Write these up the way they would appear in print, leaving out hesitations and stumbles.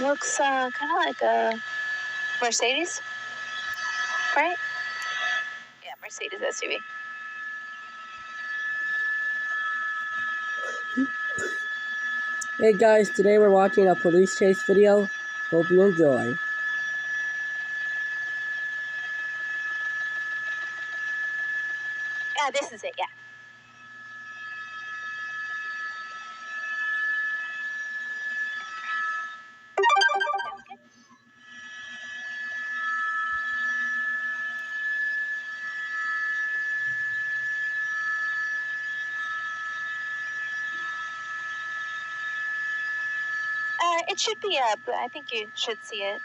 Looks kind of like a Mercedes, right? Yeah, Mercedes SUV. Hey guys, today we're watching a police chase video. Hope you enjoy. Yeah, this is it, yeah. It should be up. I think you should see it.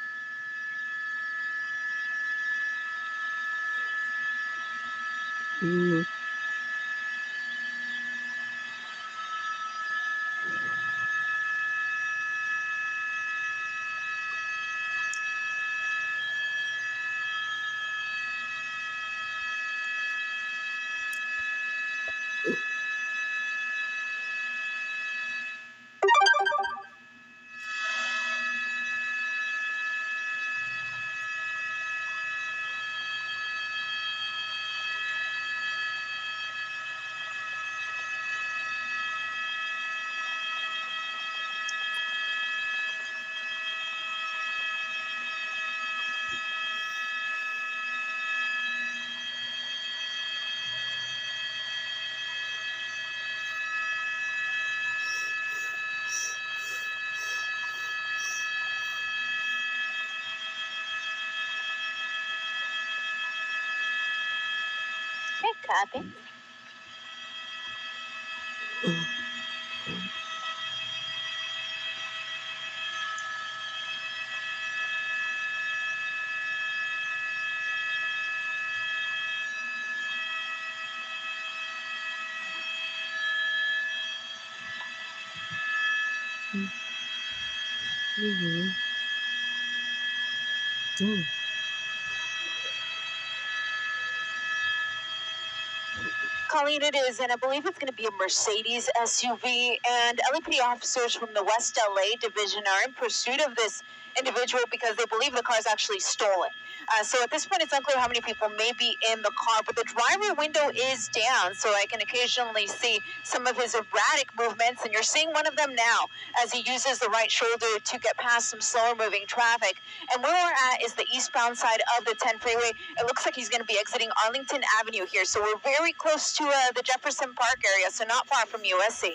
Okay, copy. Colleen, it is, and I believe it's going to be a Mercedes SUV. And LAPD officers from the West LA division are in pursuit of this individual because they believe the car is actually stolen. So at this point, it's unclear how many people may be in the car, but the driver window is down, so I can occasionally see some of his erratic movements, and you're seeing one of them now as he uses the right shoulder to get past some slower moving traffic. And where we're at is the eastbound side of the 10 freeway. It looks like he's going to be exiting Arlington Avenue here, so we're very close to the Jefferson Park area, so not far from USC.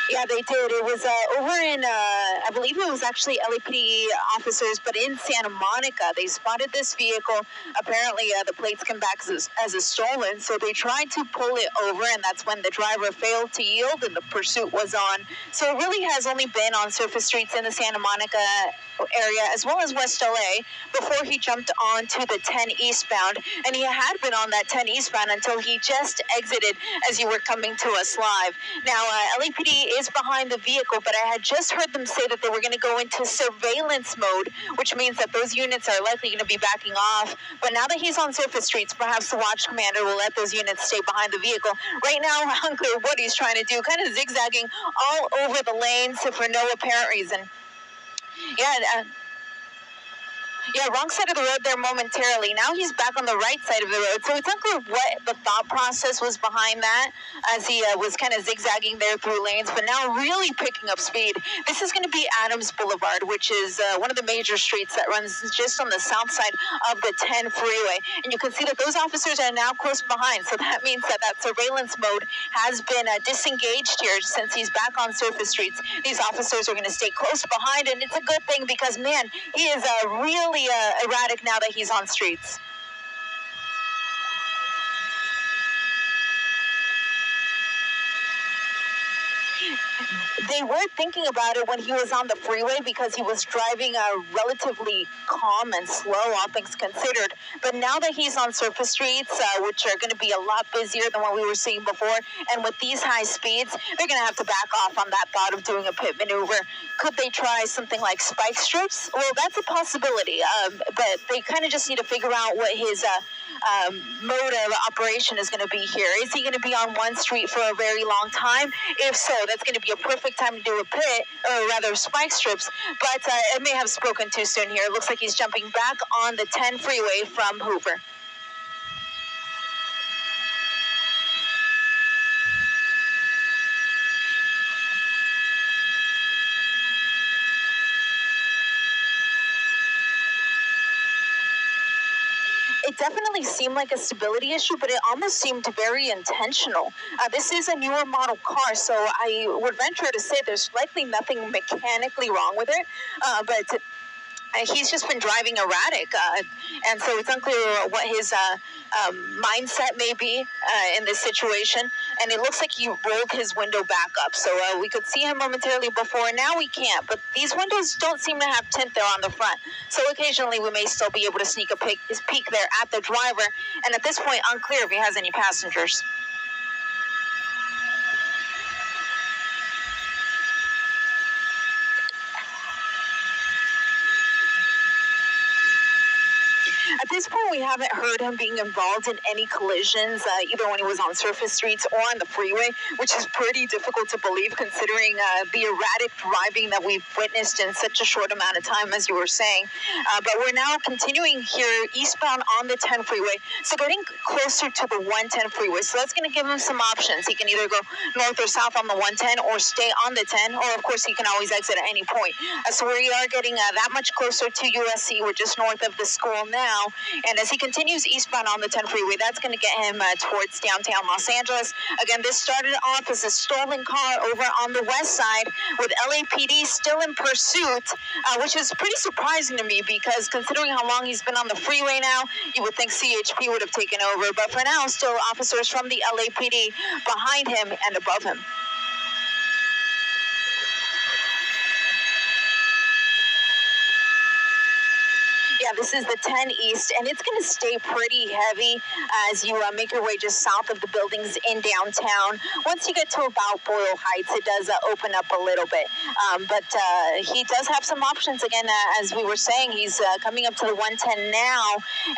Yeah, they did. It was over in, I believe it was actually LAPD officers, but in Santa Monica. They spotted this vehicle. Apparently, the plates come back as a stolen, so they tried to pull it over, and that's when the driver failed to yield and the pursuit was on. So it really has only been on surface streets in the Santa Monica area as well as West LA before he jumped on to the 10 eastbound, and he had been on that 10 eastbound until he just exited as you were coming to us live. Now, LAPD is behind the vehicle, but I had just heard them say that they were going to go into surveillance mode, which means that those units are likely going to be backing off. But now that he's on surface streets, perhaps the watch commander will let those units stay behind the vehicle. Right now, unclear what he's trying to do, kind of zigzagging all over the lanes for no apparent reason. Yeah, wrong side of the road there momentarily. Now he's back on the right side of the road. So it's unclear what the thought process was behind that as he was kind of zigzagging there through lanes, but now really picking up speed. This is going to be Adams Boulevard, which is one of the major streets that runs just on the south side of the 10 freeway. And you can see that those officers are now close behind. So that means that surveillance mode has been disengaged here since he's back on surface streets. These officers are going to stay close behind, and it's a good thing because, man, he is really erratic now that he's on streets. They were thinking about it when he was on the freeway because he was driving relatively calm and slow, all things considered. But now that he's on surface streets, which are going to be a lot busier than what we were seeing before, and with these high speeds, they're going to have to back off on that thought of doing a pit maneuver. Could they try something like spike strips? Well, that's a possibility, but they kind of just need to figure out what his mode of operation is going to be here. Is he going to be on one street for a very long time? If so, that's going to be a perfect time to do a pit, or rather spike strips, but it may have spoken too soon here. It looks like he's jumping back on the 10 freeway from Hoover. It definitely seemed like a stability issue, but it almost seemed very intentional. This is a newer model car, so I would venture to say there's likely nothing mechanically wrong with it, but he's just been driving erratic, and so it's unclear what his mindset may be in this situation. And it looks like he rolled his window back up, so we could see him momentarily before. Now we can't, but these windows don't seem to have tint there on the front, so occasionally we may still be able to sneak a peek there at the driver. And at this point, unclear if he has any passengers. At this point, we haven't heard him being involved in any collisions, either when he was on surface streets or on the freeway, which is pretty difficult to believe considering the erratic driving that we've witnessed in such a short amount of time, as you were saying. But we're now continuing here eastbound on the 10 freeway, so getting closer to the 110 freeway. So that's going to give him some options. He can either go north or south on the 110 or stay on the 10, or of course he can always exit at any point. So we are getting that much closer to USC. We're just north of the school now. And as he continues eastbound on the 10 freeway, that's going to get him towards downtown Los Angeles. Again, this started off as a stolen car over on the west side with LAPD still in pursuit, which is pretty surprising to me because considering how long he's been on the freeway now, you would think CHP would have taken over. But for now, still officers from the LAPD behind him and above him. Yeah, this is the 10 East, and it's going to stay pretty heavy as you make your way just south of the buildings in downtown. Once you get to about Boyle Heights, it does open up a little bit. But he does have some options. Again, as we were saying, he's coming up to the 110 now,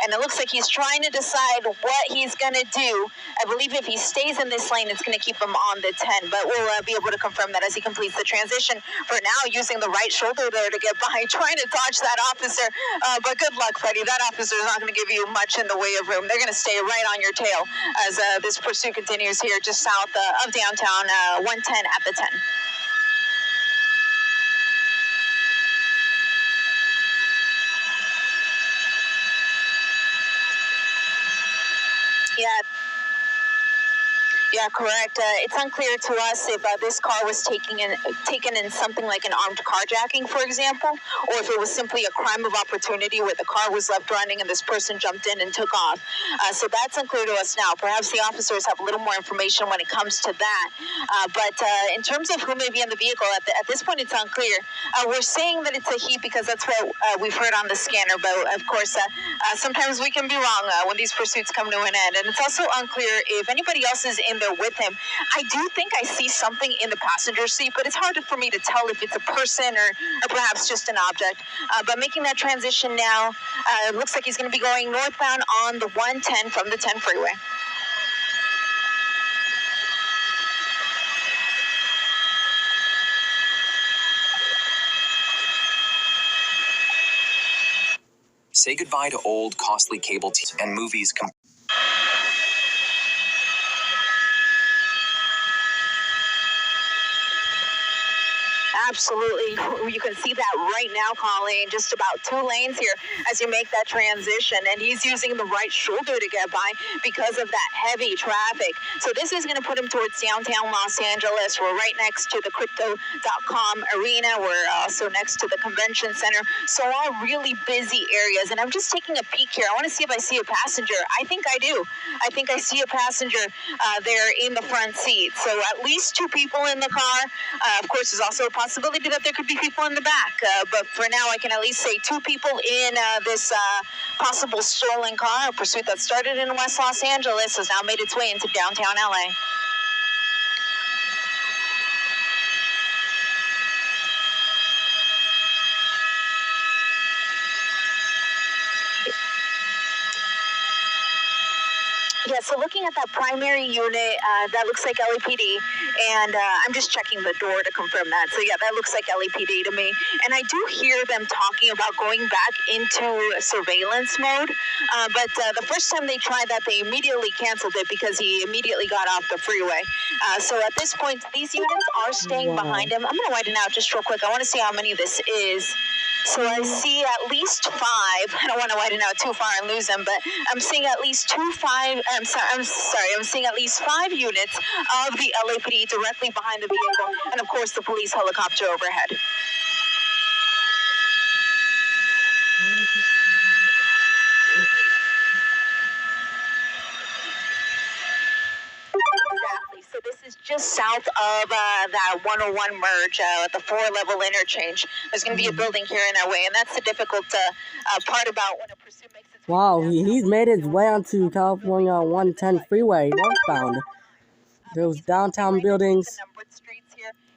and it looks like he's trying to decide what he's going to do. I believe if he stays in this lane, it's going to keep him on the 10, but we'll be able to confirm that as he completes the transition. For now, using the right shoulder there to get by, trying to dodge that officer, but good luck, Freddie. That officer is not going to give you much in the way of room. They're going to stay right on your tail as this pursuit continues here just south of downtown, 110 at the 10. Yeah, correct. It's unclear to us if this car was taken in something like an armed carjacking, for example, or if it was simply a crime of opportunity where the car was left running and this person jumped in and took off. So that's unclear to us now. Perhaps the officers have a little more information when it comes to that. But in terms of who may be in the vehicle, at this point, it's unclear. We're saying that it's a he because that's what we've heard on the scanner. But of course, sometimes we can be wrong when these pursuits come to an end. And it's also unclear if anybody else is in there with him. I do think I see something in the passenger seat, but it's hard for me to tell if it's a person or perhaps just an object. But making that transition now, it looks like he's going to be going northbound on the 110 from the 10 freeway. Say goodbye to old, costly cable TV and movies. Absolutely. You can see that right now, Colleen, just about 2 lanes here as you make that transition. And he's using the right shoulder to get by because of that heavy traffic. So this is going to put him towards downtown Los Angeles. We're right next to the crypto.com arena. We're also next to the convention center. So all really busy areas. And I'm just taking a peek here. I want to see if I see a passenger. I think I do. I think I see a passenger there in the front seat. So at least 2 people in the car. Of course, there's also a possibility that there could be people in the back. But for now, I can at least say 2 people in this possible stolen car. A pursuit that started in West Los Angeles has now made its way into downtown LA. Yeah, so looking at that primary unit, that looks like LAPD, and I'm just checking the door to confirm that. So yeah, that looks like LAPD to me. And I do hear them talking about going back into surveillance mode, but the first time they tried that, they immediately canceled it because he immediately got off the freeway. So at this point, these units are staying behind him. I'm going to widen out just real quick. I want to see how many this is. So I see at least 5. I don't want to widen out too far and lose them, but I'm seeing at least I'm seeing at least 5 units of the LAPD directly behind the vehicle, and of course the police helicopter overhead. Exactly. So this is just south of that 101 merge at the 4-level interchange. There's going to be a building here in our way, and that's the difficult part about when a pursuit makes its way. Wow, he's made his way onto California 110 freeway northbound. Those downtown buildings.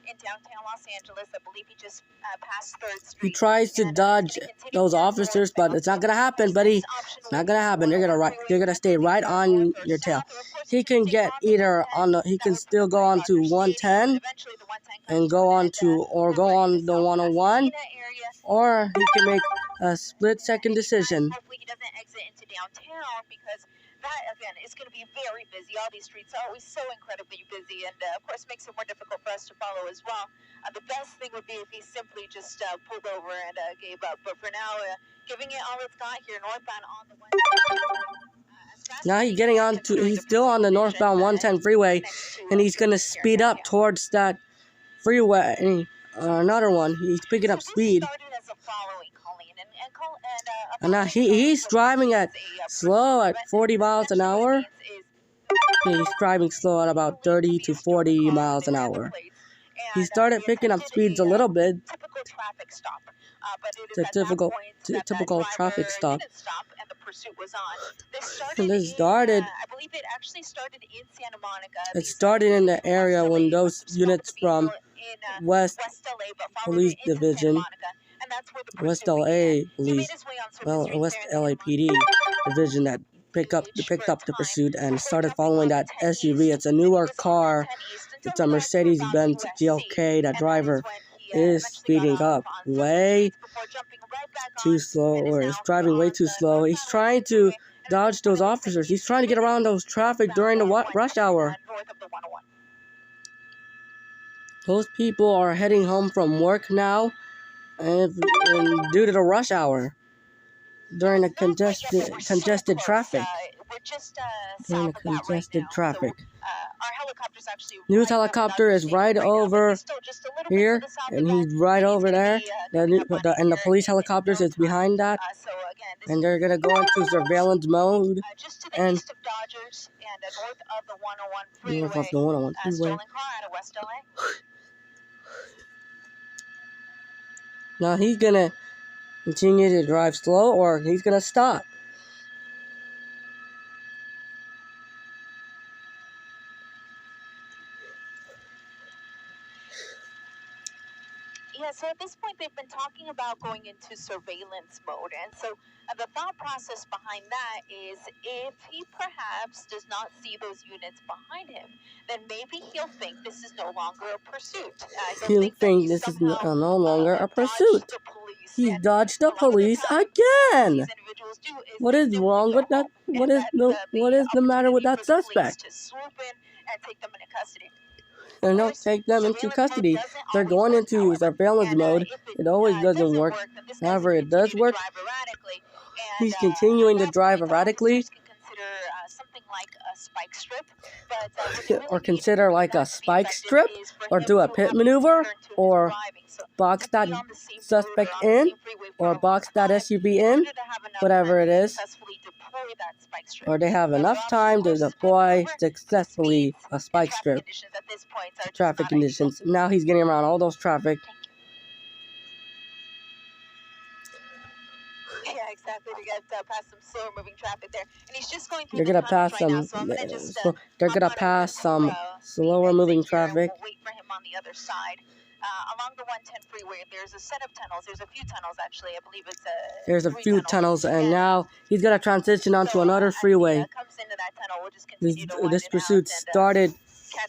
In downtown Los Angeles. I believe he just passed 3rd Street. He tries to dodge those officers, but it's not gonna happen, buddy. It's not gonna happen. They're gonna stay right on your tail. He can get either on the. He can still go on to 110 and go on to the 101, or he can make a split-second decision. Hopefully he doesn't exit into downtown because that, again, is going to be very busy. All these streets are always so incredibly busy, and of course makes it more difficult for us to follow as well. The best thing would be if he simply just pulled over and gave up. But for now, giving it all it's got here, northbound on the way. Now he's still on the northbound 110 freeway, and he's going to speed up towards that freeway. Another one. He's picking up speed. And now he's driving at slow at 40 miles an hour. Yeah, he's driving slow at about 30 to 40 miles an hour. He started picking up speeds a little bit. It's a typical traffic stop. And this started. It started in the area when those units from West Police Division, West LA Police, West LAPD Division that picked up the pursuit and started following that SUV. It's a newer car. It's a Mercedes Benz GLK. That driver is speeding up way too slow, or is driving way too slow. He's trying to dodge those officers. He's trying to get around those traffic during the rush hour. Those people are heading home from work now, and due to the rush hour, during the congested traffic. News helicopter is right over here, and he's right over there. And the police helicopters is behind that, and they're gonna go into surveillance mode. And north of the 101 freeway. Now he's gonna continue to drive slow, or he's gonna stop. Yeah, so at this point, they've been talking about going into surveillance mode. And so the thought process behind that is if he perhaps does not see those units behind him, then maybe he'll think this is no longer a pursuit. He'll think this is no longer a pursuit. He dodged the police again. What is wrong with that? What is the matter with that suspect? and they'll take them into custody. They're going into surveillance mode. It always doesn't work. However, it does work. He's continuing to drive erratically. Or consider like a spike strip, or do a pit maneuver, or box that suspect in, or box that SUV in, whatever it is. Or they have enough time to deploy successfully a spike strip. Traffic conditions. Now he's getting around all those traffic. Yeah, exactly. To get past some slower moving traffic there, and he's just going through. They're gonna pass some. They're gonna pass some slower moving traffic. We'll wait for him on the other side. Along the 110 freeway, there's a set of tunnels. There's a few tunnels actually. I believe it's There's a few tunnels, and now he's gonna transition onto another freeway. This pursuit started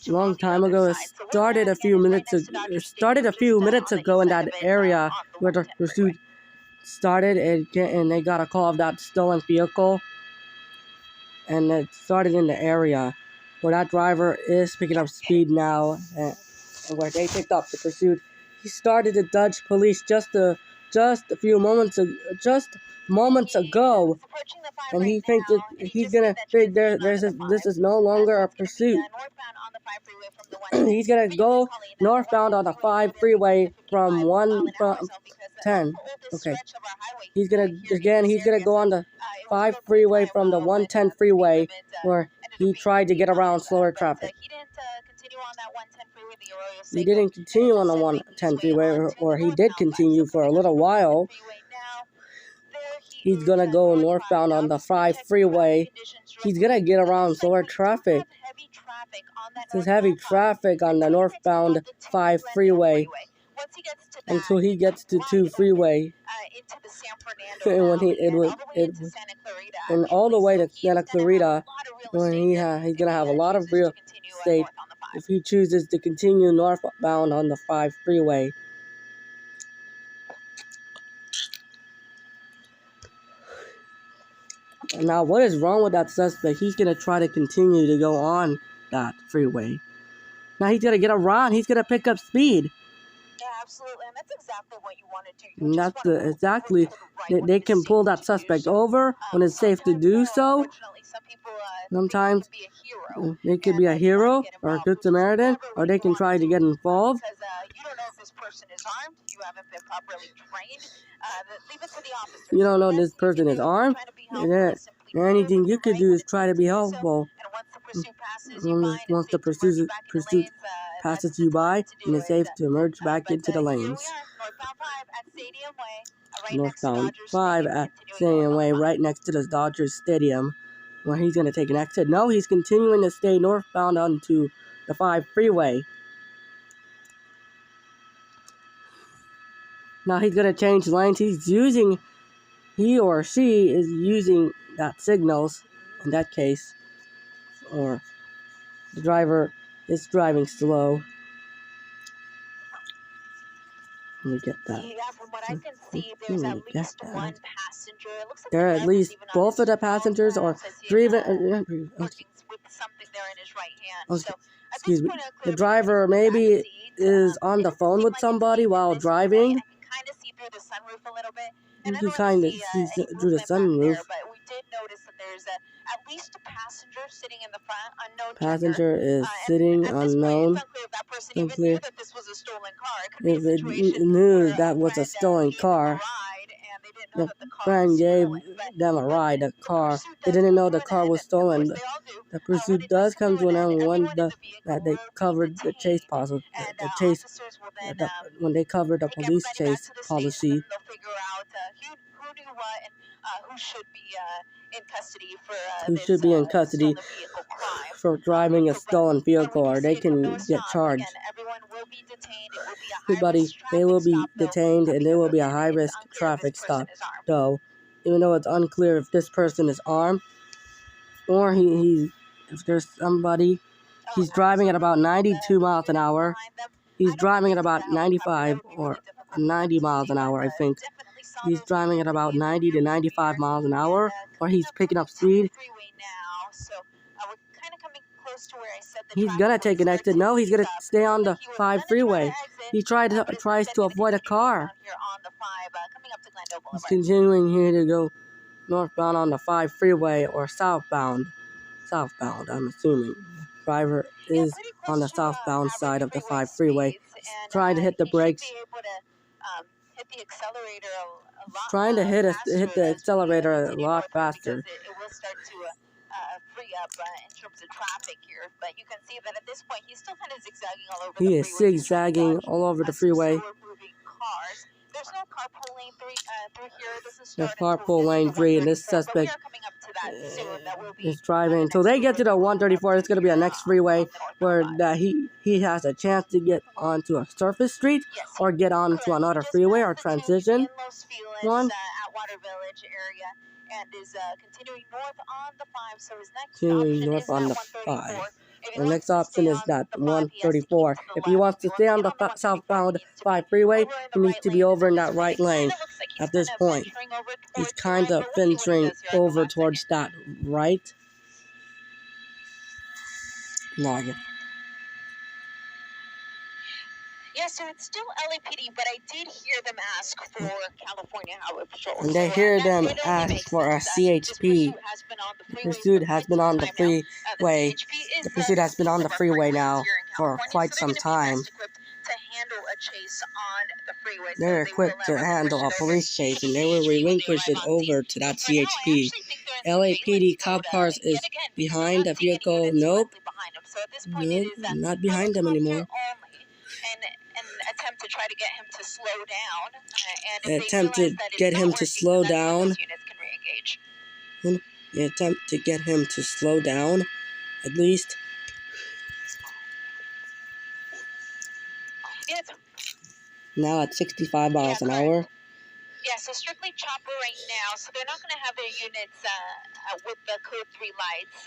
a long time ago. It started a few minutes ago in that area where the pursuit started, and they got a call of that stolen vehicle, and it started in the area where that driver is picking up speed now, and where they picked up the pursuit. He started to dodge police just a few moments ago, and he thinks that he's gonna think this is no longer a pursuit. He's gonna go northbound on the 5 freeway from 110. Okay. He's gonna go on the 5 freeway from the 110 freeway where he tried to get around slower traffic. He didn't continue on the 110 freeway, or he did continue for a little while. He's gonna go northbound on the 5 freeway. He's gonna get around slower traffic. There's heavy traffic on the northbound 5 freeway until he gets to 2 freeway. And when all the way to Santa Clarita, when he's gonna have a lot of real estate if he chooses to continue northbound on the 5 freeway. Now, what is wrong with that suspect? He's going to try to continue to go on that freeway. Now, he's going to get around. He's going to pick up speed. Yeah, absolutely. And that's exactly what you want to do. And that's exactly. They can pull that suspect over when it's safe to do so. Sometimes they could be a hero or a good Samaritan, or they can try to get involved. You don't know if this person is armed. You haven't been properly trained. Leave it to the officers. You don't know if this person is armed. Anything you could do is try to be helpful. Once the pursuit passes you by, and it's safe to emerge back into the lanes. Northbound 5 at Stadium Way, right next to the Dodgers Stadium, where he's going to take an exit. No, he's continuing to stay northbound onto the 5 freeway. Now he's going to change lanes. He or she is using that signals in that case, or the driver is driving slow. Let me get that. Yeah, from what I can see, there's at least one passenger. It looks like there are at least both of the passengers, or three of it. With something there in his right hand. So excuse me. The driver maybe is on the phone with somebody while driving. Kind of see through the sunroof a little bit. And you kind of see through the sunroof. But we did notice that there's at least a passenger sitting in the front, unknown. Passenger is sitting unknown. Unclear. That this was a stolen car. If it knew that was a stolen car, the friend gave them a ride, a car. They didn't know the car was stolen. The pursuit does come to an end when they covered the chase policy. When they covered the police chase policy. Who should be in custody for driving a stolen vehicle, or they can get charged. Everybody, they will be detained, and there will be a high-risk traffic stop, though, even though it's unclear if this person is armed, or if there's somebody. He's driving at about 92 miles an hour. He's driving at about 95 or 90 miles an hour, I think. He's driving at about 90 to 95 miles an hour, or he's picking up speed. He's gonna take an exit. No, he's gonna stay on the 5 freeway. He tries to avoid a car. He's continuing here to go northbound on the 5 freeway or southbound. Southbound, I'm assuming. Driver is on the southbound side of the 5 freeway. He's trying to hit the brakes. Trying to hit the accelerator a lot faster. It will start to free up in terms of traffic here, but you can see that at this point he's still kind of zigzagging all over the freeway. He is zigzagging all over the freeway. There's no carpool lane through here. There's carpool lane 3, and this suspect is driving until they get to the 134. It's going to be a next freeway where he has a chance to get onto a surface street or get onto another freeway or transition one. And is continuing north on the 5. So his next continuing north on the 5. The next option is that 134. If he wants to stay on the southbound 5 freeway, he needs to be over in that right lane. At this point, he's kind of venturing over towards that right line. Yeah, so it's still LAPD, but I did hear them ask for California Highway Patrol. And they hear them ask for a CHP. The pursuit has been on the freeway. The pursuit has been on the freeway now for quite some time. They're equipped to handle a police chase, and they will relinquish it over to that CHP. LAPD cop cars is behind the vehicle. Nope, not behind them anymore. Attempt to try to get him to slow down. Attempt to get him to slow down. Attempt to get him to slow down, at least. Yes. Now at 65 miles an hour. Yeah, so strictly chopper right now. So they're not going to have their units with the code 3 lights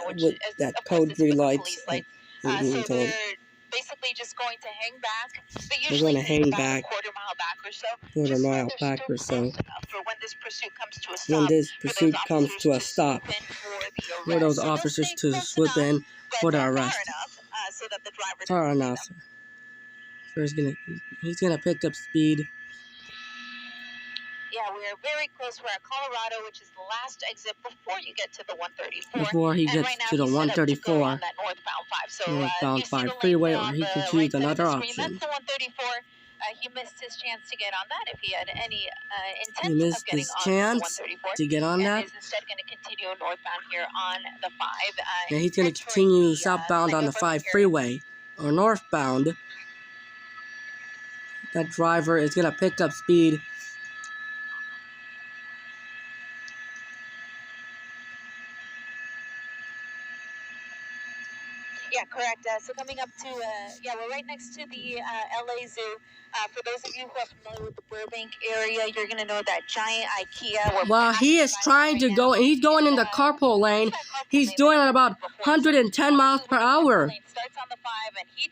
on. With that code 3 lights. So they're basically just going to hang back. They're going to hang back. Quarter mile back or so. Quarter mile back or so. For when this pursuit comes to a stop. When this pursuit comes to a stop. For those officers to swoop in for the arrest. Far enough. So he's gonna pick up speed. Yeah, we're very close. We're at Colorado, which is the last exit before you get to the 134. Before he gets to the 134. Northbound 5 freeway, or he can choose another option. That's the 134. He missed his chance to get on that if he had any intent he missed of getting his on chance the 134. to get on and that. Is instead going to continue northbound here on the 5. Yeah, he's going to continue southbound on the 5 freeway, or northbound. That driver is going to pick up speed. Yeah, correct. So coming up to, we're right next to the LA Zoo. For those of you who are familiar with the Burbank area, you're going to know that giant IKEA. Well, he is trying to go, he's going in the carpool lane. He's doing it about 110 miles per hour. He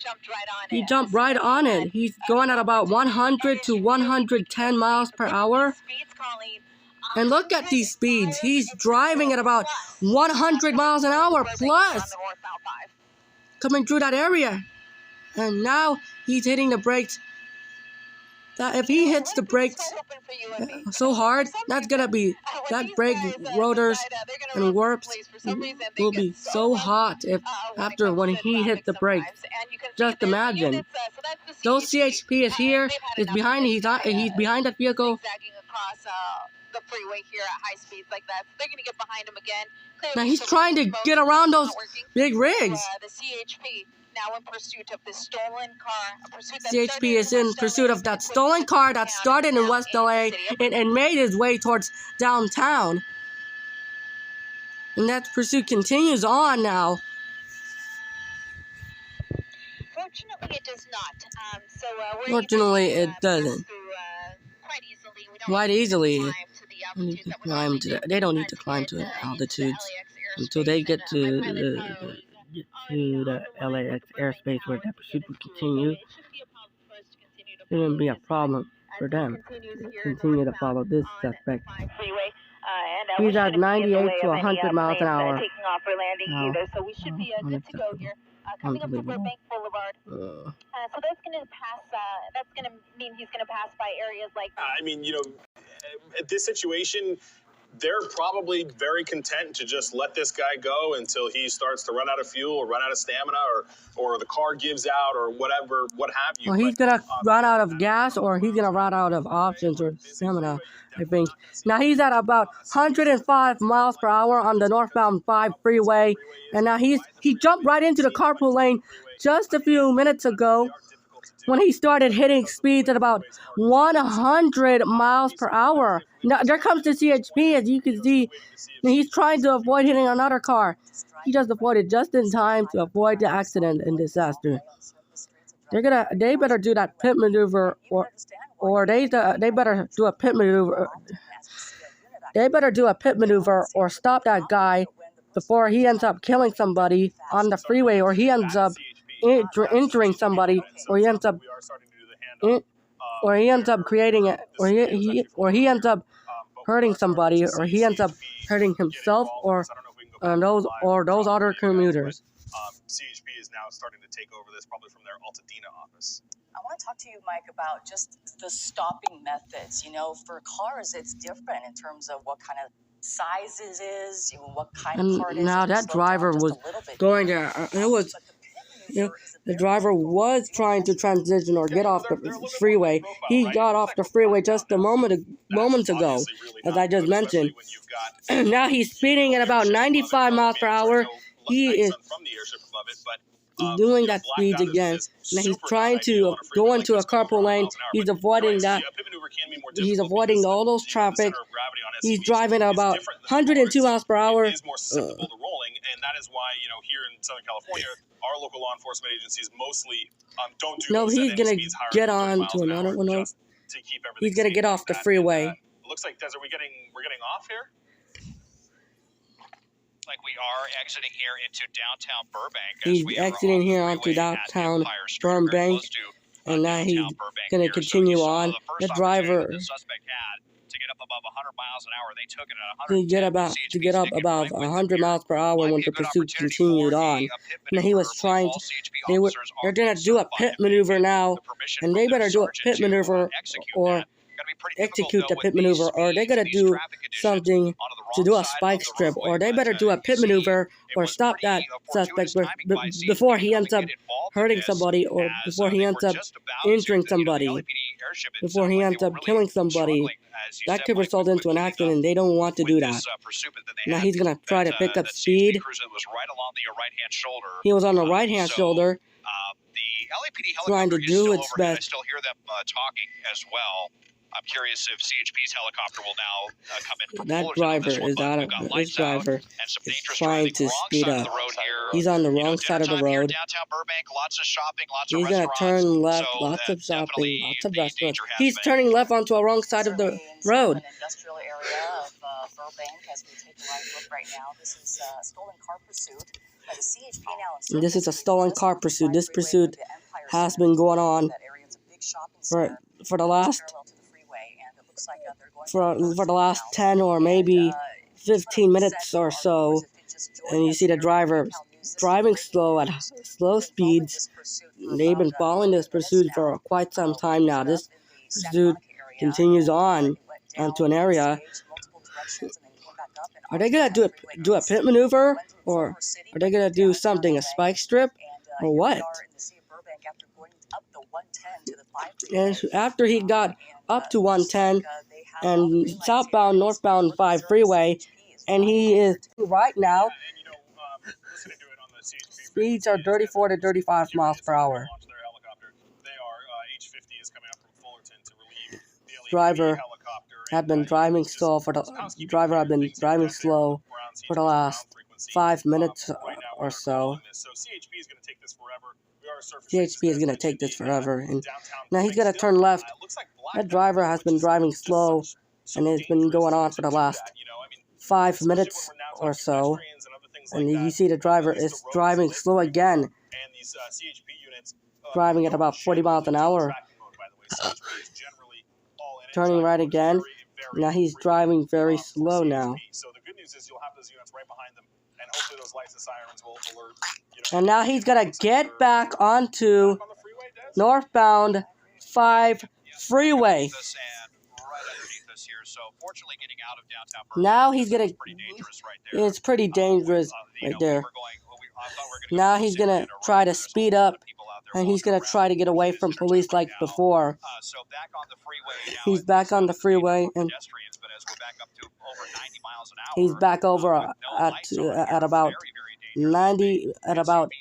jumped right on it. He's going at about 100 to 110 miles per hour. And look at these speeds. He's driving at about 100 miles an hour plus. Coming through that area, and now he's hitting the brakes. If he hits the brakes so hard, that's gonna be that brake rotors and warps will be so hot after when he hit the brakes. Just imagine. Those CHP is here. Is behind. He's behind that vehicle. The freeway here at high speeds like that. So they're going to get behind him again. Now he's trying to get around those big rigs. The CHP now in pursuit of this stolen car. CHP is in pursuit of that stolen car that started in West LA and made his way towards downtown. And that pursuit continues on now. Fortunately, it does not. Fortunately, it doesn't. Quite easily. They don't need to climb to altitudes until they get to the LAX airspace where that pursuit will continue. It shouldn't be a problem for them to continue to follow this suspect. He's at 98 to 100 miles an hour. Taking off or landing Wow. either, so we should be good to go here. Coming up to Burbank Boulevard. So that's going to pass. That's going to mean he's going to pass by areas like. I mean, at this situation, they're probably very content to just let this guy go until he starts to run out of fuel or run out of stamina or the car gives out or whatever, what have you. Well, he's gonna run out of gas or he's gonna run out of options or stamina, I think. Now he's at about 105 miles per hour on the northbound 5 freeway, and now he jumped right into the carpool lane just a few minutes ago when he started hitting speeds at about 100 miles per hour. Now, there comes the CHP, as you can see. He's trying to avoid hitting another car. He just avoided just in time to avoid the accident and disaster. They better do that pit maneuver, or they better do a pit maneuver. They better do a pit maneuver or stop that guy before he ends up killing somebody on the freeway, or he ends up injuring somebody, or he ends up creating it, or he ends up hurting somebody, or he ends up hurting himself, or those other commuters. CHP is now starting to take over this, probably from their Altadena office. I want to talk to you, Mike, about just the stopping methods. For cars, it's different in terms of what kind of size it is, what kind of car it is. Now that driver was going there. The driver was trying to transition or get off the freeway. He got off the freeway just a moment ago, as I just mentioned. Now he's speeding at about 95 miles per hour. He is doing that speed again. Now he's trying to go into a carpool lane. He's avoiding that. He's avoiding all those traffic. He's driving at about 102 miles per hour. It is more susceptible to rolling, and that is why, here in Southern California, our local law enforcement agencies mostly don't do. No, he's gonna get on to another one. He's gonna get off the freeway. It looks like, Des, we're getting off here. Like we are exiting here into downtown Burbank. He's exiting here onto downtown Burbank, and now he's going to continue on. The driver to get up above 100 miles per hour when the pursuit continued on. Now he was trying to, they're going to do a pit maneuver now, and they better do a pit maneuver or execute the pit maneuver, or they gotta do something to do a spike strip, or they better do a pit maneuver or stop that suspect before he ends up hurting somebody, or before he ends up injuring somebody, before he ends up killing somebody. That could result into an accident, and they don't want to do that. Now he's gonna try to pick up speed. He was on the right-hand shoulder, trying to do its best. I still hear them talking as well. I'm curious if CHP's helicopter will now come in. That driver is out of this driver is trying to speed up. He's on the wrong side of the road. He's gonna turn left, lots of shopping, lots of restaurants. He's turning left onto a wrong side of the road. Industrial area of Burbank, as we take a live look right now. This is a stolen car pursuit. The CHP now. This is a stolen car pursuit. This pursuit has been going on for the last. For the last 10 or maybe 15 minutes or so, and you see the driver driving slow at slow speeds. They've been following this pursuit for quite some time now. This pursuit continues on onto an area. Are they gonna do a pit maneuver, or are they gonna do something, a spike strip, or what? And after he got up to 110 and southbound, northbound 5 freeway, and he is right now. Speeds are 34 to 35 miles per hour. Driver had been driving slow for the last 5 minutes or so. CHP is going to take this forever. And now he's going to turn left. That driver has been driving slow, and it's been going on for the last 5 minutes or so. And you see the driver is driving slow again, driving at about 40 miles an hour. Turning right again. Now he's driving very slow now. So the good news is you'll have those units right behind them, and hopefully those lights and sirens will alert. And now he's gonna get back onto northbound 5 freeway. Now he's gonna. It's pretty dangerous right there. Now he's gonna try to speed up, and he's gonna try to get away from police like before. He's back on the freeway, and he's back over at about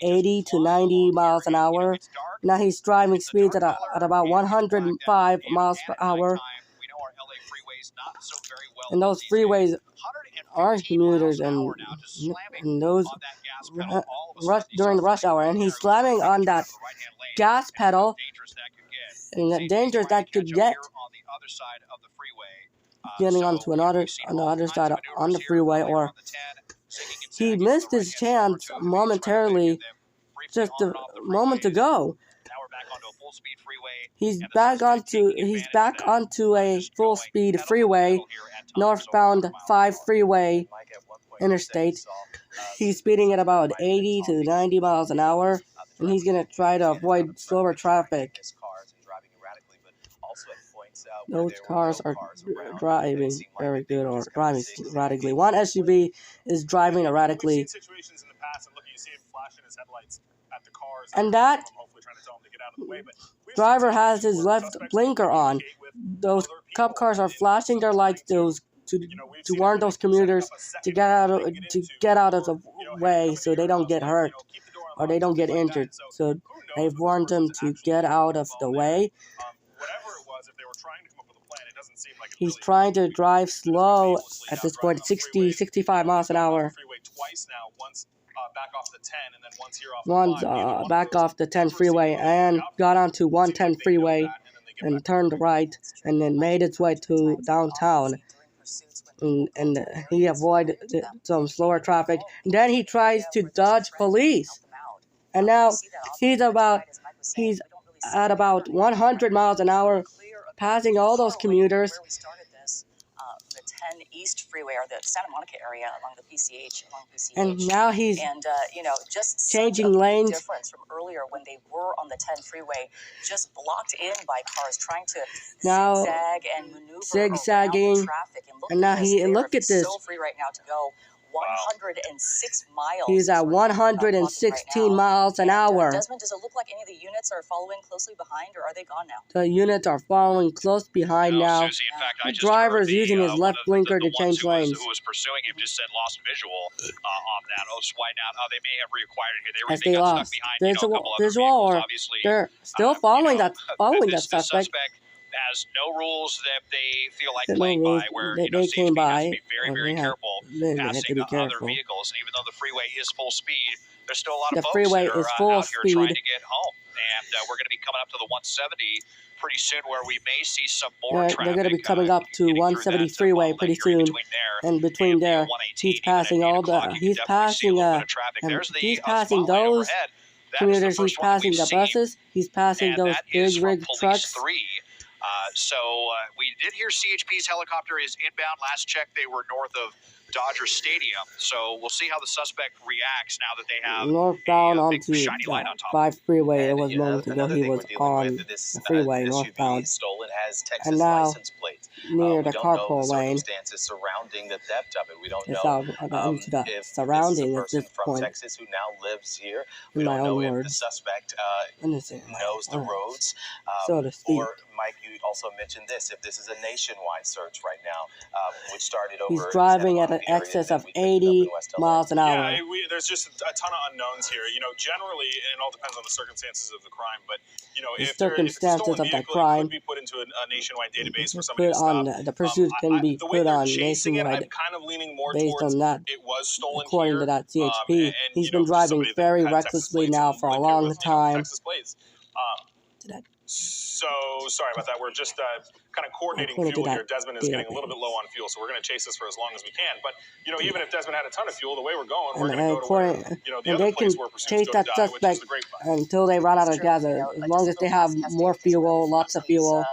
80 to 90 miles an hour. Now he's driving speeds at about 105 miles per hour. And those freeways are commuters, and those during the rush hour. And he's slamming on that gas pedal, and the dangers that could get getting onto on the other side on the freeway, or he missed his chance momentarily just a moment ago. He's back onto a full speed freeway, northbound 5 freeway interstate. He's speeding at about 80 to 90 miles an hour, and he's gonna try to avoid slower traffic. Those cars are driving very good, or driving erratically. One SUV is driving erratically. And that driver has his left blinker on. Those cop cars are flashing their lights to warn those commuters to get out of the way, so they don't get hurt or they don't get injured. So they've warned them to get out of the way. He's trying to drive slow at this point, 60, 65 miles an hour. Once back off the 10 freeway and got onto 110 freeway and turned right, and then made its way to downtown. And he avoided some slower traffic. And then he tries to dodge police. And now he's at about 100 miles an hour, passing all those commuters. The 10 East Freeway, or the Santa Monica area along the PCH, and now he's just changing lanes. Difference from earlier when they were on the 10 freeway, just blocked in by cars trying to now zigzag and maneuver zigzagging. around the traffic. And now look at this. So free right now to go 106 miles. He's at 116 miles an hour. Desmond, does it look like any of the units are following closely behind, or are they gone now? The units are following close behind now. Susie, in fact, the driver's using his left blinker to change lanes. Who was pursuing him just said lost visual on that. Oh, so why not? They may have reacquired it here. As they lost visual, or they're still following that suspect. Has no rules that they feel like playing by, where they CHP came by, has to be very careful passing other vehicles. And even though the freeway is full speed, there's still a lot of folks that are out here trying to get home. And we're going to be coming up to the 170 pretty soon, where we may see some more traffic. They're going to be coming up to 170 freeway pretty soon, and between there, he's passing all the, he's passing those commuters, he's passing the buses, he's passing those big rig trucks. We did hear CHP's helicopter is inbound. Last check, they were north of Dodger Stadium. So we'll see how the suspect reacts now that they have northbound a big onto shiny light on top. 5 freeway. It was moments ago he was on the freeway northbound. And now near the carpool lane. Surrounding the theft of it. We don't it's know into the surrounding at this point. Texas who now lives here. In my own if words. the suspect knows the roads. So to speak. Or Mike, you also mentioned this. If this is a nationwide search right now, which started over. He's driving at an excess of 80 miles an hour. Yeah, there's just a ton of unknowns here. You know, generally, it all depends on the circumstances of the crime. But you know, if circumstances of that crime could be put into a nationwide database for put somebody to on stop. the pursuit can be put on nationwide. I'm kind of leaning more based towards on that. It was stolen according here, to that CHP, and, he's been driving very recklessly now for a long time. So sorry about that. We're just kind of coordinating fuel here. Desmond is getting a little bit low on fuel, so we're going to chase this for as long as we can. But you know, even if Desmond had a ton of fuel, the way we're going, we're going to go to where, the other place where pursuits go to die, which is the Grapevine. Until they run out of gas. As long as they have more fuel, lots of fuel,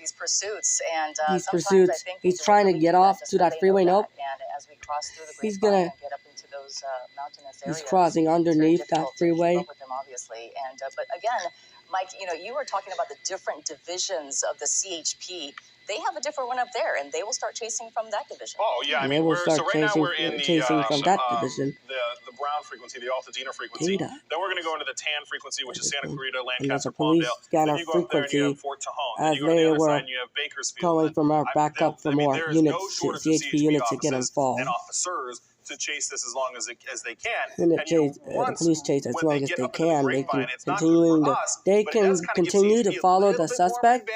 these pursuits, and these sometimes pursuits. I think He's trying to get off to that freeway. Nope. And as we cross through the He's grapevine gonna. and get up into those mountainous areas, He's crossing underneath that freeway. with them, obviously. And but again, Mike, you were talking about the different divisions of the CHP. They have a different one up there, and they will start chasing from that division. Oh yeah, I mean, they will start so right now we're in chasing from that division. The brown frequency, the Altadena frequency. Then we're going to go into the tan frequency, which is Santa Clarita, Lancaster, Palmdale. Then you go up there and you have Fort Tejon. Then you go to the other side and you have Bakersfield. Calling from our backup for more units, CHP units to get involved. And officers to chase this as long as they can. And the police chase as long as they can. They can continue to follow the suspect,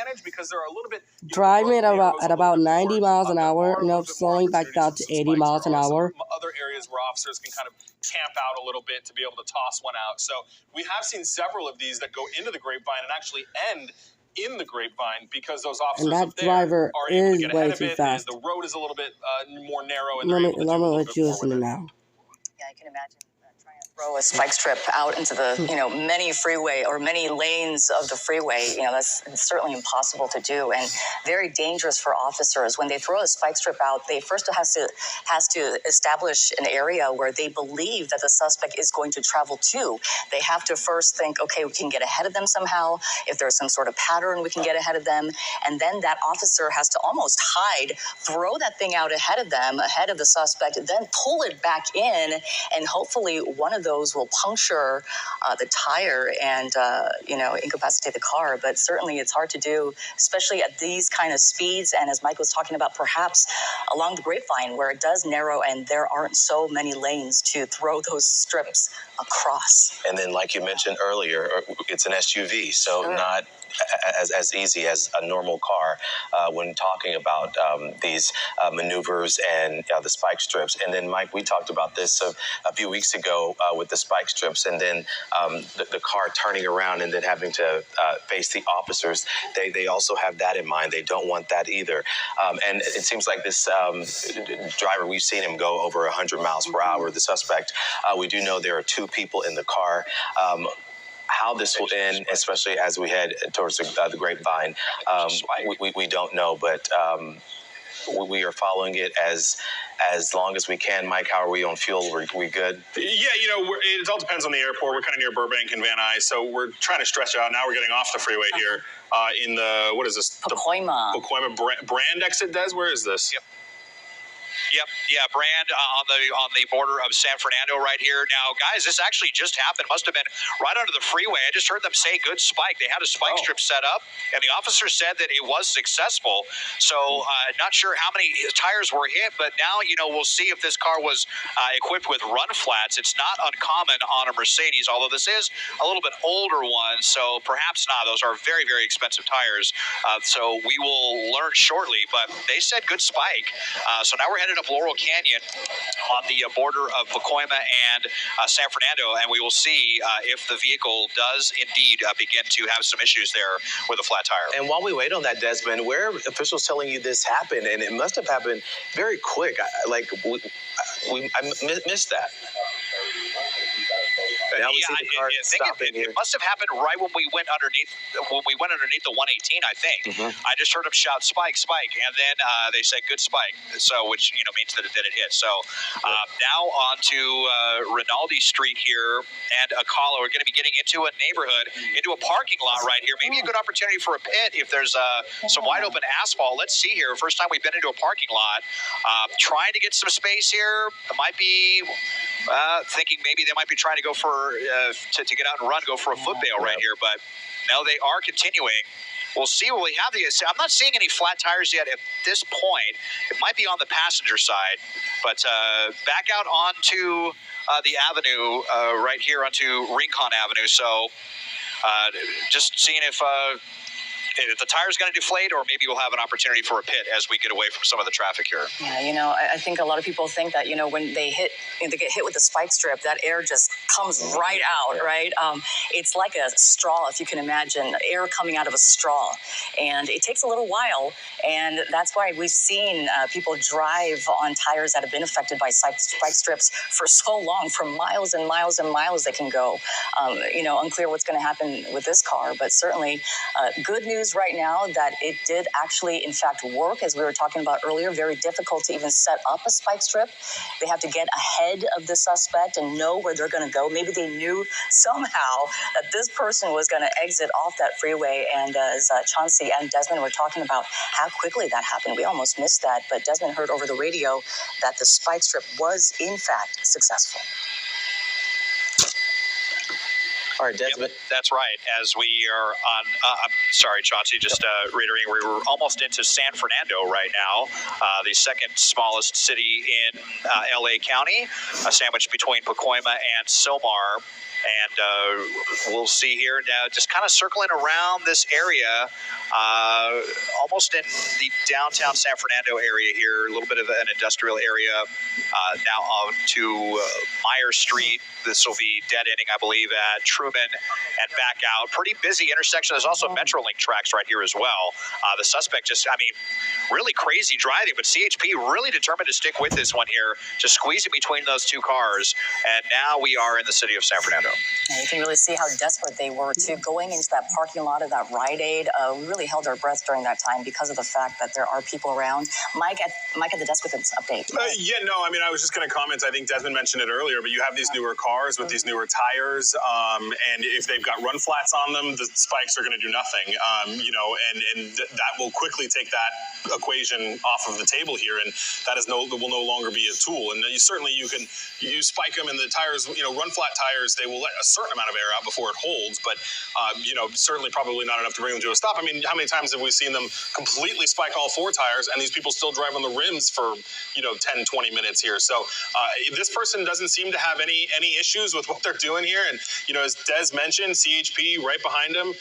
driving at about 90 miles an hour, slowing back down to 80 miles an hour. Other areas where officers can kind of camp out a little bit to be able to toss one out. So we have seen several of these that go into the grapevine and actually end in the grapevine because those officers and that driver are able is to get way ahead of too it, fast. The road is a little bit more narrow, and let me let you listen now. Yeah, I can imagine trying to throw a spike strip out into the many freeway or many lanes of the freeway. That's certainly impossible to do and very dangerous for officers. When they throw a spike strip out, they first has to establish an area where they believe that the suspect is going to travel to. They have to first think, okay, we can get ahead of them somehow. If there's some sort of pattern, we can get ahead of them. And then that officer has to almost hide, throw that thing out ahead of them, ahead of the suspect, then pull it back in, and hopefully one of those will puncture the tire and incapacitate the car. But certainly it's hard to do, especially at these kind of speeds. And as Mike was talking about, perhaps along the grapevine where it does narrow and there aren't so many lanes to throw those strips across. And then, like you mentioned earlier, it's an SUV, so not as easy as a normal car when talking about these maneuvers and the spike strips. And then, Mike, we talked about this a few weeks ago with the spike strips, and then the car turning around and then having to face the officers. They also have that in mind. They don't want that either. And it seems like this driver, we've seen him go over 100 miles per hour. The suspect, we do know there are two people in the car. How this will end, especially as we head towards the grapevine, we don't know, but we are following it as long as we can. Mike, how are we on fuel? Are we good? Yeah, it all depends on the airport. We're kind of near Burbank and Van Nuys, so we're trying to stretch out. Now we're getting off the freeway here in the, what is this? Pacoima. Pacoima Brand exit, Des? Where is this? Yep, yeah, Brand on the border of San Fernando right here. Now, guys, this actually just happened. Must have been right under the freeway. I just heard them say good spike. They had a spike strip set up, and the officer said that it was successful. So, not sure how many tires were hit, but now, we'll see if this car was equipped with run flats. It's not uncommon on a Mercedes, although this is a little bit older one, so perhaps not. Those are very, very expensive tires. So we will learn shortly, but they said good spike. So now we're headed up Laurel Canyon on the border of Pacoima and San Fernando, and we will see if the vehicle does indeed begin to have some issues there with a flat tire. And while we wait on that, Desmond, where are officials telling you this happened? And it must have happened very quick. I missed that. Now we see the car stopping here. It must have happened right when we went underneath the 118, I think. Mm-hmm. I just heard them shout spike, and then they said good spike, so which means that it hit. So now on to Rinaldi Street here, and Acala. We're going to be getting into a neighborhood, into a parking lot right here. Maybe a good opportunity for a pit if there's some wide open asphalt. Let's see here. First time we've been into a parking lot. Trying to get some space here. It might be thinking maybe they might be trying to go for to get out and run, go for a foot bail right here, but no, they are continuing. We'll see what we have. I'm not seeing any flat tires yet at this point. It might be on the passenger side, but back out onto the avenue right here onto Rincon Avenue. So just seeing if the tire's going to deflate, or maybe we'll have an opportunity for a pit as we get away from some of the traffic here. Yeah, I think a lot of people think that, when they get hit with the spike strip, that air just comes right out, right? It's like a straw, if you can imagine, air coming out of a straw. And it takes a little while, and that's why we've seen people drive on tires that have been affected by spike strips for so long, for miles and miles and miles they can go. Unclear what's going to happen with this car, but certainly good news news right now that it did actually, in fact, work, as we were talking about earlier. Very difficult to even set up a spike strip. They have to get ahead of the suspect and know where they're going to go. Maybe they knew somehow that this person was going to exit off that freeway. And as Chauncey and Desmond were talking about how quickly that happened, we almost missed that. But Desmond heard over the radio that the spike strip was, in fact, successful. All right, Desmond. Yep, that's right. As we are on, I'm sorry, Chauncey, just reiterating, we were almost into San Fernando right now, the second smallest city in LA County, sandwiched between Pacoima and Silmar. And we'll see here now, just kind of circling around this area, almost in the downtown San Fernando area here, a little bit of an industrial area. Now on to Myers Street. This will be dead ending, I believe, at Truman and back out. Pretty busy intersection. There's also Metrolink tracks right here as well. The suspect just, I mean, really crazy driving, but CHP really determined to stick with this one here, just squeezing between those two cars. And now we are in the city of San Fernando. And you can really see how desperate they were too. Going into that parking lot of that Rite Aid, we really held our breath during that time because of the fact that there are people around. Mike at the desk with this update. Yeah, no, I mean, I was just going to comment. I think Desmond mentioned it earlier, but you have these newer cars with these newer tires, and if they've got run flats on them, the spikes are going to do nothing. And that will quickly take that equation off of the table here, and that will no longer be a tool. And you spike them, and the tires, run flat tires, they will let a certain amount of air out before it holds, but certainly probably not enough to bring them to a stop. I mean, how many times have we seen them completely spike all four tires, and these people still drive on the rims for 10, 20 minutes here? So this person doesn't seem to have any issues with what they're doing here, and as Des mentioned, CHP right behind him,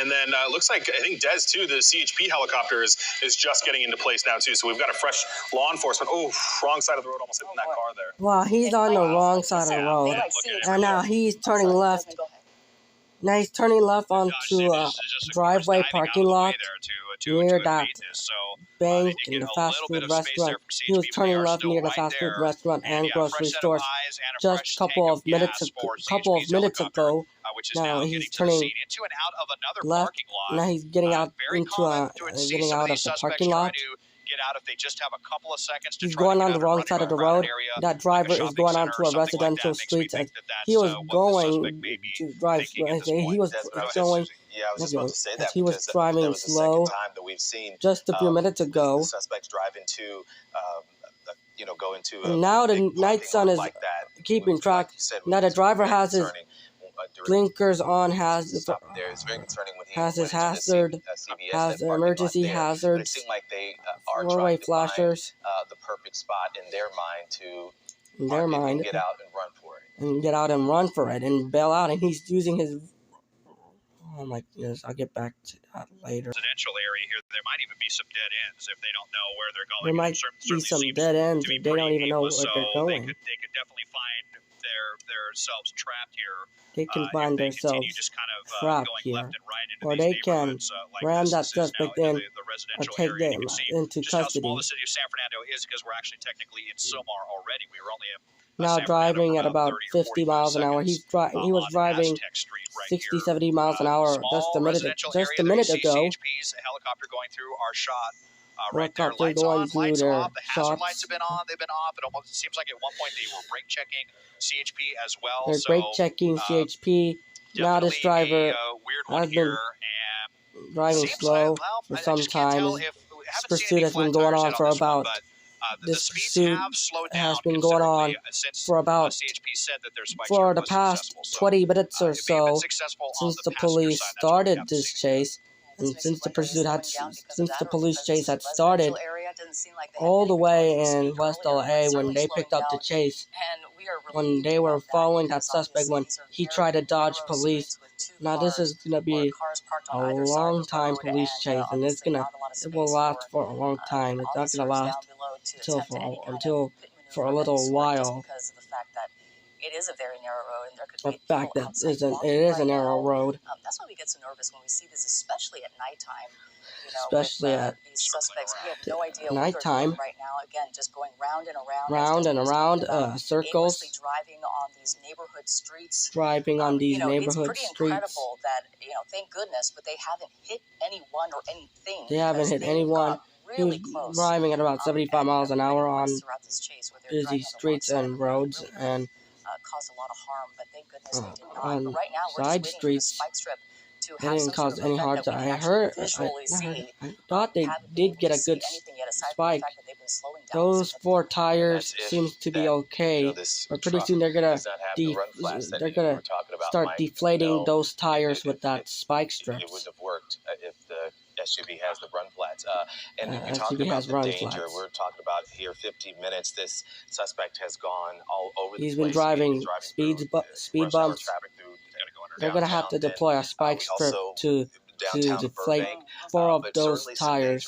and then it looks like, I think Des too, the CHP helicopter is just getting into place now too. So we've got a fresh law enforcement. Oh, wrong side of the road, almost hitting that car there. Well, he's on the wrong side of the road, and now he's turning left. Now he's turning left onto a driveway parking lot near that bank and the fast food restaurant. He was turning left near the fast food restaurant and grocery stores just a couple of minutes ago. Now he's turning left. Now he's getting out of the parking lot. Get out if they just have a couple of seconds to He's going on the wrong side of the road. That driver is going onto a residential street. And he was going to drive. He was going. Yeah, I was just about to say that. He was driving slow. Just a few minutes ago. Suspects drive into, go into. And now the night sun is keeping track. Now the driver has his blinkers on, has his hazard, has emergency hazards, four-way flashers. The perfect spot in their mind to get out and run for it. And get out and run for it and bail out. And he's using his. Oh my goodness! I'll get back to that later. Residential area here. There might even be some dead ends if they don't know where they're going. There might be some dead ends. They don't even know where they're going. They could definitely find themselves trapped here. They can find themselves trapped here, or they can ram that suspect in or take them into custody. How small the city of San Fernando is because we're actually technically in Silmar already. We were only now driving at about 50 miles an hour. He was driving 60, 70 miles an hour just a minute ago. CHP's helicopter going through our shot. Right there, lights on, lights off. The hazard lights have been on. They've been off. It almost seems like at one point they were brake checking CHP as well. They're brake checking CHP. Now this driver has been driving slow for some time. This pursuit has been going on for about. This pursuit has been going on for about for the past 20 minutes or so since the police started this chase. And since the police chase had started all the way in West LA when they picked up the chase, when they were following that suspect when he tried to dodge police. Now this is gonna be a long time police chase, and it will last for a long time. It's not gonna last until for a little while. It is a very narrow road, and there could The be fact people that outside walking it is right a narrow now. road. That's why we get so nervous when we see this, especially at nighttime. Especially with, at these suspects, we have no idea nighttime. what they're doing right now. Again, just going round and around, circles. aimlessly driving on these neighborhood streets. Driving on these neighborhood it's pretty streets. incredible that thank goodness, but they haven't hit anyone or anything. They haven't hit anyone. Really he was close. driving at about 75 miles an hour on chase, busy streets and roads and caused a lot of harm, but thank goodness they did not. on But right now, we're side just streets. spike strip to They have didn't some cause sort of any harm. effect that we I can heard. visually I thought they did get a good spike. Those 4 tires seems to be okay, but pretty soon they're gonna start deflating those tires with that spike strips. It wouldn't have worked if the SUV has the run flats. And we SUV talked about has the run danger. flats. We're talking about here 15 minutes. This suspect has gone all over the place. He's been driving speed bumps. They're going to have to deploy a spike strip to deflate 4 of those tires.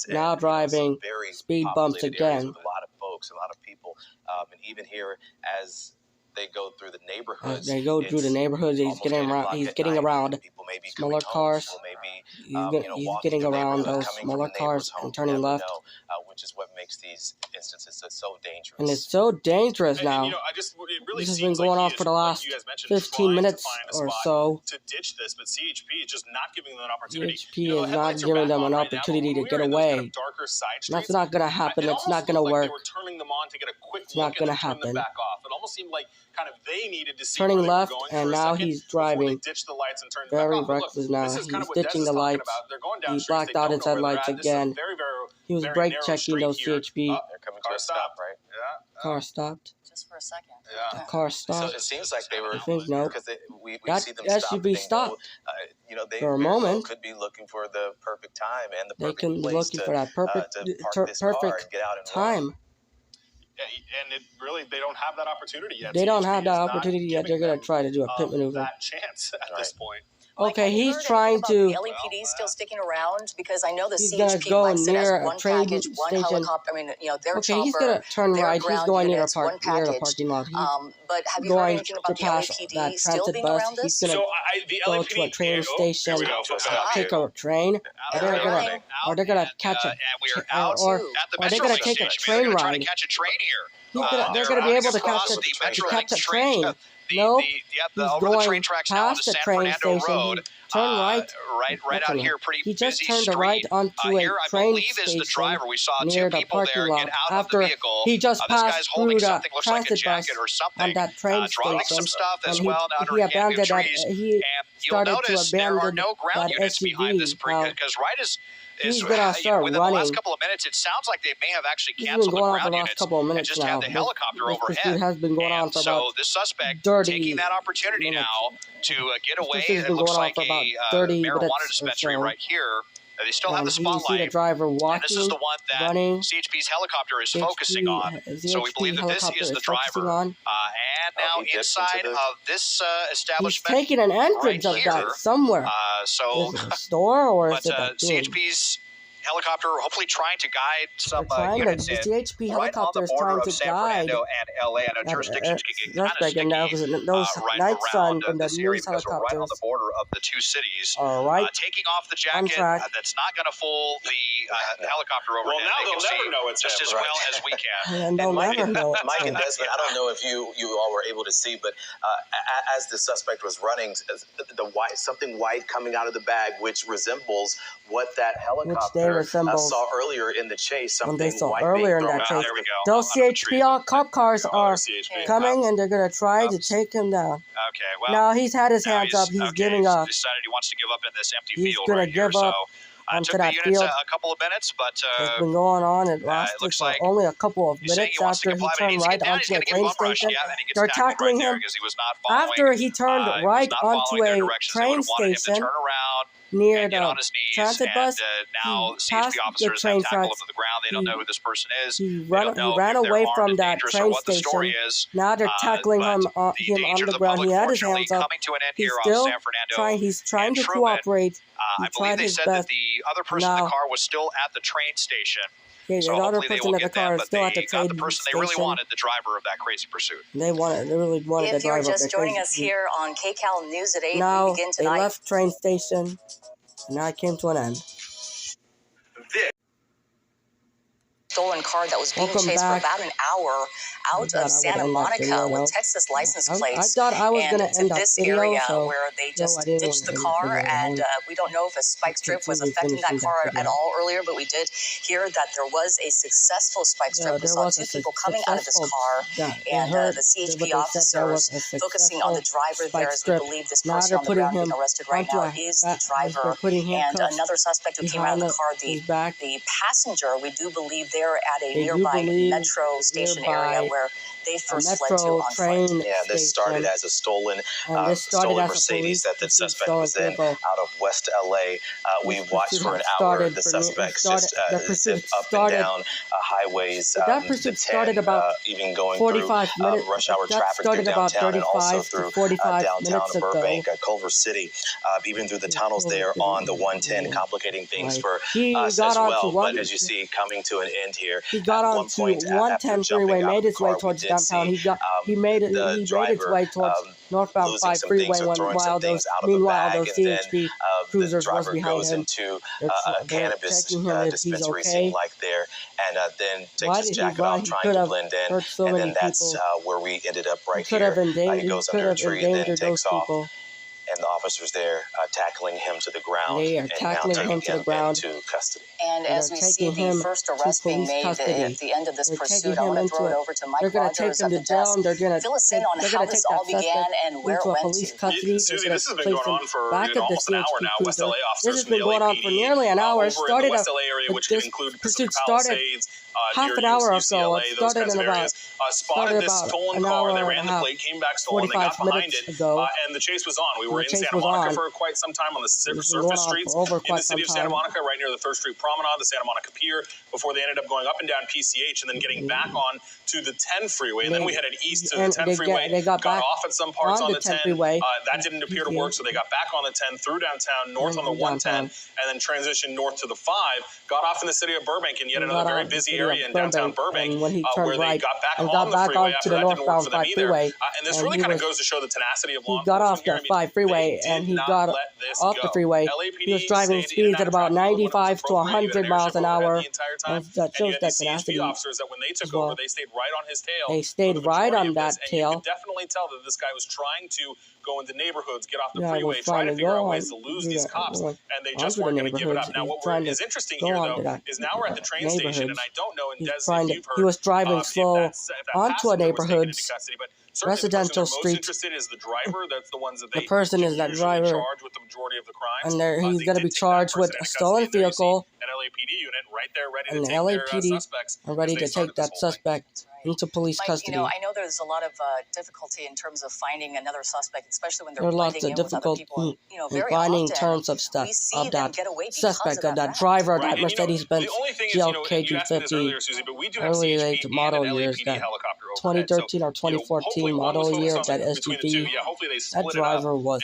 Now driving speed bumps again. With a lot of folks, a lot of people. And even here as they go through the neighborhoods. He's getting around smaller cars. He's getting around those smaller cars and turning left. Which is what makes these instances so dangerous. And it's so dangerous now. This has been going on for the last 15 minutes or so. To ditch this, but CHP is just not giving them an opportunity. CHP is not giving them an opportunity to get away. That's not going to happen. It's not going to work. They were turning them on to get a quick it's not going to happen. Back off. It almost seemed like kind of they needed to see turning left, and now he's driving very reckless now. He's ditching the lights. He blacked out his headlights again. He was brake checking those CHP. They're coming to a stop, right? Yeah. Car stopped. Just for a second. Yeah. The car stopped. So it seems like they were. I think no. Because we that see them SUV stopped. They for a moment. Could be looking for the perfect time and the they perfect can be place looking for that perfect time. And it really, they don't have that opportunity yet. They don't have that opportunity yet. They're going to try to do a pit maneuver. That chance at this point. Okay, he's trying to. The LAPD still sticking around because I know the he's gonna CHP go likes it as near one a train package, one station. helicopter. I mean, their okay, chopper, he's gonna turn right. He's going near the parking lot. But have you heard anything about the LAPD still being bus. around this? He's gonna go to a train station, take a train, or they're gonna catch a, or they're gonna take a train ride. They're gonna be able to catch a train. Nope. He's going past the train station. Turn right. Right out here, pretty he just busy turned street. right onto Here, a I train believe, station is the driver. We saw near 2 the people parking there lot get out after of the vehicle. he just this passed guy's holding through the something looks like a transit jacket bus or something. on that train dropping station. some stuff as And well down he underneath abandoned that. trees. He You'll notice there are abandoned no ground that units behind this SUV. because right as He's gonna start within running. the last couple of minutes, it sounds like they may have actually He's canceled been going the on for ground the last units couple of and minutes just now. had the helicopter This overhead. pursuit has been going on for so about the suspect 30 taking that opportunity minutes. now to get away. This has It been looks going on like for about a 30 marijuana minutes or dispensary so. right here. They still have the You see the spotlight. driver And walking, this is the one that running. CHP's helicopter is focusing on. So we believe that this is the driver. And now inside of this He's establishment, taking an entrance right of that here. somewhere. So, Is it a store or but is it a CHP's helicopter hopefully trying to guide some the units in. CHP Right on helicopter the is border trying of to San guide Fernando and LA. I know jurisdictions can get kind of suspect sticky now because those right night sun around from the this area news because we're right on helicopters the border of the 2 cities. are right Taking off the on jacket track. that's not going to fool the helicopter overhead. Well, now they can they'll never see know it's just him, as right? well as we can. and they'll never know. Mike and Desmond, I don't know if you all were able to see, but as the suspect was running, something white coming out of the bag, which resembles what that helicopter saw earlier in the chase. When they saw white earlier in being that thrown chase, out. There we go. those CHP cop cars are CHP. coming and they're gonna try to take him down. Okay, well. Now he's had his now hands up. He's okay, giving he's up. decided he wants to give up in this empty He's field gonna right here. give up So, onto took that the units field. a couple of minutes, but It's been going on. It lasted looks for like only a couple of he's saying minutes he wants to after he comply, but he turned needs to right get down. He's onto a going to give train bum rush. station. Yeah, then he gets They're tackled right tackling there him because he was not following. after he turned he was right not onto following their a directions. They train would have wanted him to station turn around near and get the on his knees, transit bus. and now He CHP passed the officers train have tackled him tracks. to the ground. They don't know who this person is. He They don't know ran if they're away armed from and that dangerous or train what the story station. is. Now they're tackling but him on the danger the to the ground. public, He had his fortunately, hands up. coming to an end He's here still on San Fernando. He's trying to Truman. cooperate. I believe they said that the other person in the car was still at the train station. Okay, So the other hopefully they person will in the get car them, is but still they at the got train the person they really station. wanted, the driver of that crazy pursuit. They really wanted the If you're driver of just the joining crazy us pursuit. here on KCAL News at 8, Now, we begin they tonight. left train station, and now it came to an end. Stolen car that was being chased for about an hour out of Santa Monica with Texas license plates. I thought I was going to end up this video, area so where they just ditched the car, and we don't know if a spike strip was affecting that car at all earlier, but we did hear that there was a successful spike strip. We saw 2 people coming out of this car, and the CHP officers focusing on the driver there, as we believe this person on the ground being arrested right now is the driver. And another suspect who came out of the car, the passenger, we do believe they're at a nearby metro station area where they first fled to on foot. Yeah, this started as a stolen Mercedes that the suspect was in out of West LA. We watched for an hour the suspects just zip up and down highways. That pursuit started about even going 45 through minutes. rush hour traffic through downtown and also through downtown Burbank, Culver City, even through the tunnels there on the 110, complicating things for us as well. But as you see, coming to an end here. He got on to 110 freeway, made his way towards downtown. He made its way towards northbound 5 freeway while those CHP cruisers was behind him. A cannabis dispensary seemed like there, and then takes his jacket off trying to blend in, and then that's where we ended up right here. He goes under a tree and then takes off. And the officers there tackling him to the ground. They are tackling him to the ground into custody. And as we see the first arrest being made at the end of this pursuit, I want to throw it over to Mike Rogers at the desk. Fill us in on how this all began and where it went to. Susie, this has been going on for almost an hour now. West LA officers this has been going on for nearly an hour. Started in the West LA area, which can include Pacific Palisades, half an hour or so. It started in about spotted this stolen car. They ran the plate, came back stolen. They got behind it, and the chase was on. We were in Santa Monica for quite some time on the surface streets in the city of Santa Monica, right near the 3rd Street Promenade, the Santa Monica Pier, before they ended up going up and down PCH and then getting back on to the 10 freeway. And then we headed east to the 10 freeway, they got off at some parts on the 10 freeway. That didn't appear to work, so they got back on the 10, through downtown, north on the 110, and then transitioned north to the 5, got off in the city of Burbank in yet another very busy area in downtown Burbank, where they got back on the freeway after that didn't work for them either. And this really kind of goes to show the tenacity of law enforcement. He got off the 5 freeway, and he got off the freeway. He was driving speeds at about 95 to 100 miles an hour. That shows that tenacity. Officers that when they took over, they stayed right on his tail. They stayed right on that tail. You could definitely tell that this guy was trying to go into neighborhoods, get off the freeway, try to figure out ways to lose these cops, and they just weren't going to give it up. Now, what is interesting here, though, is now we're at the train station, and I don't know, and Des, if you've heard, he was driving slow onto a neighborhood, residential street. Interested is the driver. That's the ones that they the person is that driver, charged with the majority of the crimes, and he's going to be charged with a stolen vehicle. An LAPD unit right there, ready to and take LAPD their suspects. Are ready to take that suspect into police custody. I know there's a lot of difficulty in terms of finding another suspect, especially when they're blending in with other people. There are lots of difficulty in finding terms of stuff of that suspect, of that driver, that Mercedes Benz GLK350 early late model years, that 2013 or 2014 model year of that SUV. That driver was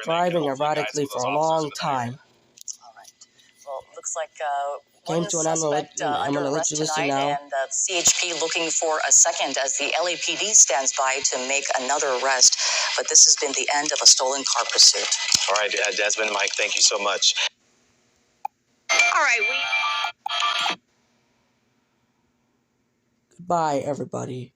driving erratically for a long time. Well, looks like came to an end. I'm going to let you listen now. And CHP looking for a second as the LAPD stands by to make another arrest. But this has been the end of a stolen car pursuit. All right, Desmond, Mike, thank you so much. All right, Goodbye, everybody.